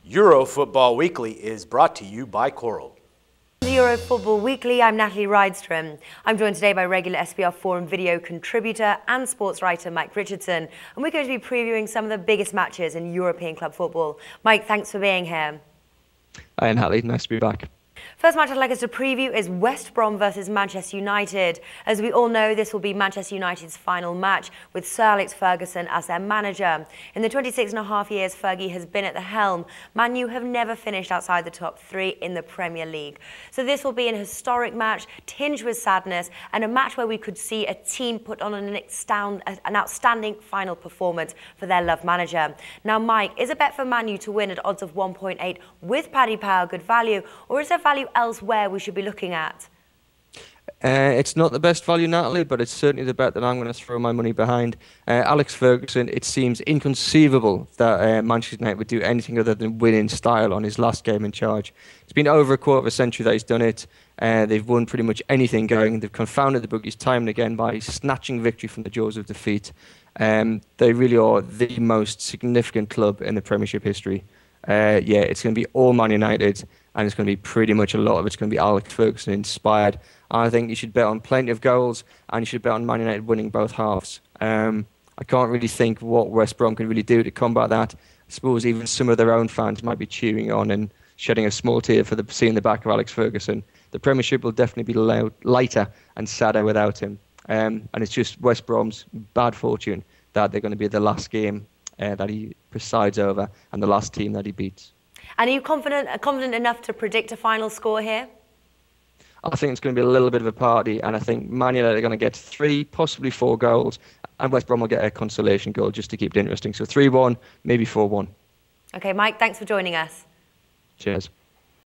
Euro Football Weekly is brought to you by Coral. The Euro Football Weekly, I'm Natalie Rydstrom. I'm joined today by regular SPR Forum video contributor and sports writer Mike Richardson, and we're going to be previewing some of the biggest matches in European club football. Mike, thanks for being here. Hi, Natalie. Nice to be back. First match I'd like us to preview is West Brom versus Manchester United. As we all know, this will be Manchester United's final match with Sir Alex Ferguson as their manager. In the 26.5 years Fergie has been at the helm, Man U have never finished outside the top three in the Premier League. So this will be an historic match, tinged with sadness, and a match where we could see a team put on an outstanding final performance for their loved manager. Now, Mike, is a bet for Man U to win at odds of 1.8 with Paddy Power good value, or is there value elsewhere we should be looking at? It's not the best value, Natalie, but it's certainly the bet that I'm going to throw my money behind. Alex Ferguson, it seems inconceivable that Manchester United would do anything other than win in style on his last game in charge. It's been over a quarter of a century that he's done it. They've won pretty much anything going. They've confounded the bookies time and again by snatching victory from the jaws of defeat. They really are the most significant club in the Premiership history. It's going to be all Man United, and it's going to be pretty much a lot of it's going to be Alex Ferguson inspired. I think you should bet on plenty of goals, and you should bet on Man United winning both halves. I can't really think what West Brom can really do to combat that. I suppose even some of their own fans might be cheering on and shedding a small tear for seeing the back of Alex Ferguson. The Premiership will definitely be lighter and sadder without him. And it's just West Brom's bad fortune that they're going to be the last game that he presides over and the last team that he beats. And are you confident enough to predict a final score here? I think it's going to be a little bit of a party, and I think Man United are going to get 3, possibly 4 goals, and West Brom will get a consolation goal just to keep it interesting. So 3-1, maybe 4-1. Okay, Mike, thanks for joining us. Cheers.